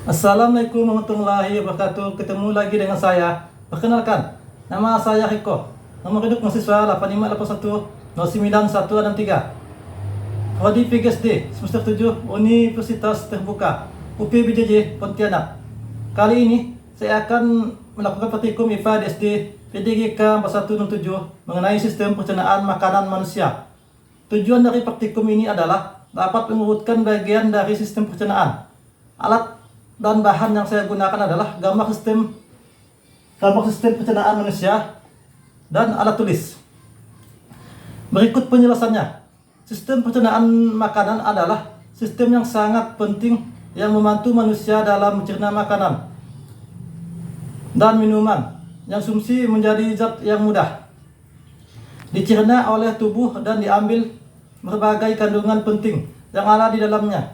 Assalamualaikum warahmatullahi wabarakatuh. Ketemu lagi dengan saya. Perkenalkan, nama saya Riko. Nomor hidup mahasiswa 8581 Prodi PGSD semester 7 Universitas Terbuka UPBJJ Pontianak. Kali ini saya akan melakukan praktikum IPA di SD PDGK 4107 mengenai sistem pencernaan makanan manusia. Tujuan dari praktikum ini adalah dapat mengurutkan bagian dari sistem pencernaan. Alat dan bahan yang saya gunakan adalah gambar sistem pencernaan manusia dan alat tulis. Berikut penjelasannya. Sistem pencernaan makanan adalah sistem yang sangat penting yang membantu manusia dalam mencerna makanan dan minuman yang sumsi menjadi zat yang mudah dicerna oleh tubuh dan diambil berbagai kandungan penting yang ada di dalamnya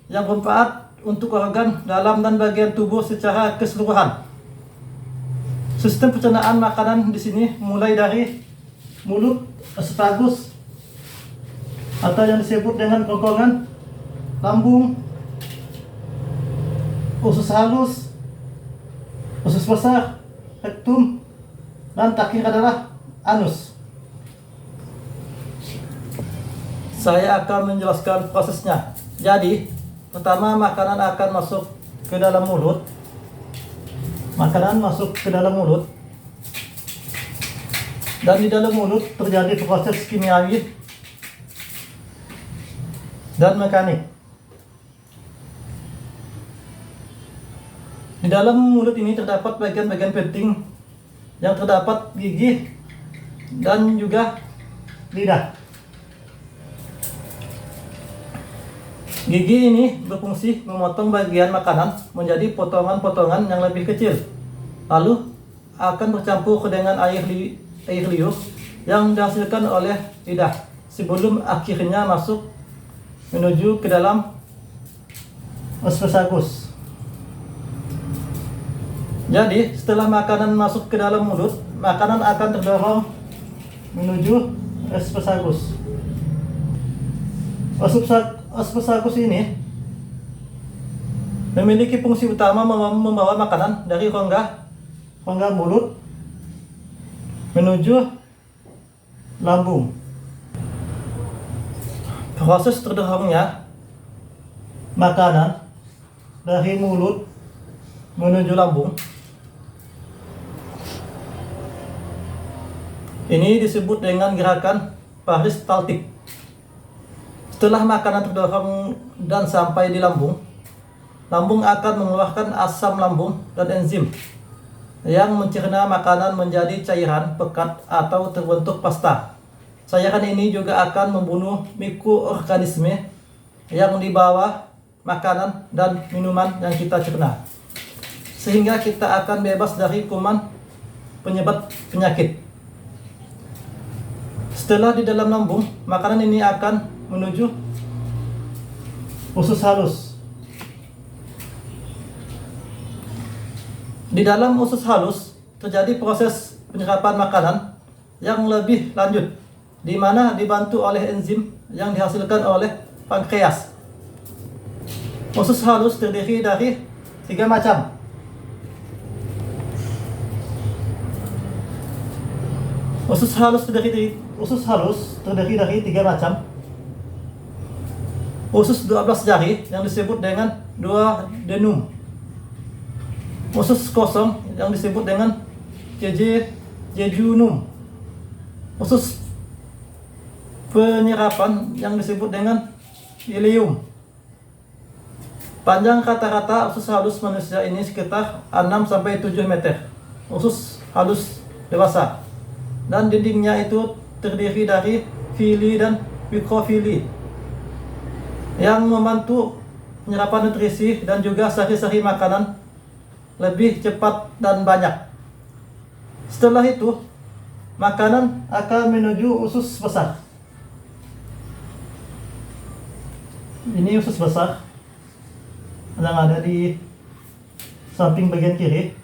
yang bermanfaat untuk organ dalam dan bagian tubuh secara keseluruhan. Sistem pencernaan makanan di sini mulai dari mulut, esophagus atau yang disebut dengan kerongkongan, lambung, usus halus, usus besar, rektum, dan terakhir adalah anus. Saya akan menjelaskan prosesnya. Jadi, pertama, makanan akan masuk ke dalam mulut. Dan di dalam mulut terjadi proses kimiawi dan mekanik. Di dalam mulut ini terdapat bagian-bagian penting yang terdapat gigi dan juga lidah. Gigi ini berfungsi memotong bagian makanan menjadi potongan-potongan yang lebih kecil, lalu akan bercampur dengan air liur yang dihasilkan oleh lidah sebelum akhirnya masuk menuju ke dalam esophagus. Jadi setelah makanan masuk ke dalam mulut, makanan akan terdorong menuju esophagus. Esophagus ini memiliki fungsi utama membawa makanan dari rongga mulut menuju lambung. Proses terdorongnya makanan dari mulut menuju lambung ini disebut dengan gerakan peristaltik. Setelah makanan terdorong dan sampai di lambung, lambung akan mengeluarkan asam lambung dan enzim yang mencerna makanan menjadi cairan pekat atau terbentuk pasta. Cairan ini juga akan membunuh mikroorganisme yang di bawah makanan dan minuman yang kita cerna, sehingga kita akan bebas dari kuman penyebab penyakit. Setelah di dalam lambung, makanan ini akan menuju usus halus. Di dalam usus halus terjadi proses penyerapan makanan yang lebih lanjut, di mana dibantu oleh enzim yang dihasilkan oleh pankreas. Usus halus terdiri dari 3 macam. Usus halus terdiri dari 3 macam. Usus 12 jari yang disebut dengan duodenum. Usus kosong yang disebut dengan jejunum. Usus penyerapan yang disebut dengan ileum. Panjang rata-rata usus halus manusia ini sekitar 6-7 meter. Usus halus dewasa. Dan dindingnya itu terdiri dari fili dan mikrofili yang membantu penyerapan nutrisi dan juga sari-sari makanan lebih cepat dan banyak. Setelah itu, makanan akan menuju usus besar. Ini usus besar yang ada di samping bagian kiri.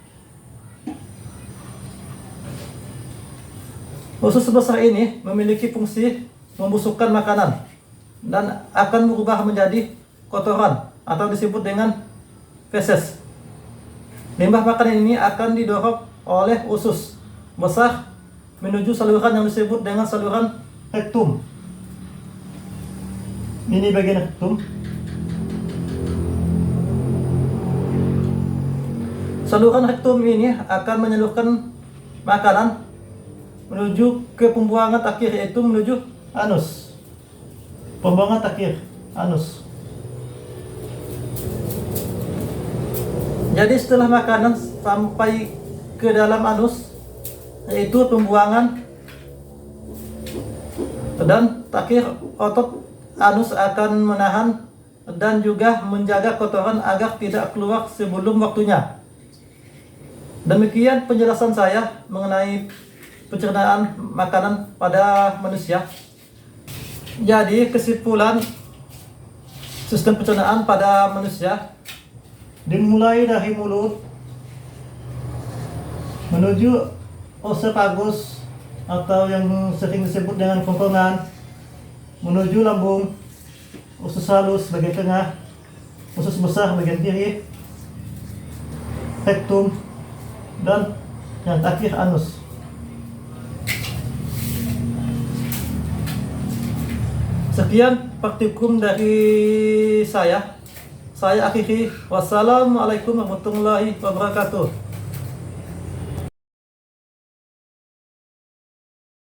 Usus besar ini memiliki fungsi membusukkan makanan dan akan berubah menjadi kotoran atau disebut dengan feses. Limbah makanan ini akan didorong oleh usus besar menuju saluran yang disebut dengan saluran rektum. Ini bagian rektum. Saluran rektum ini akan menyalurkan makanan menuju ke pembuangan akhir, yaitu menuju anus. Pembuangan akhir, anus. Jadi setelah makanan sampai ke dalam anus, yaitu pembuangan, dan terakhir otot anus akan menahan dan juga menjaga kotoran agar tidak keluar sebelum waktunya. Demikian penjelasan saya mengenai pencernaan makanan pada manusia. Jadi kesimpulan sistem pencernaan pada manusia dimulai dari mulut menuju oesophagus atau yang sering disebut dengan kerongkongan, menuju lambung, usus halus bagian tengah, usus besar bagian kiri, rektum, dan yang terakhir anus. Sekian praktikum dari saya akhiri. Wassalamualaikum warahmatullahi wabarakatuh.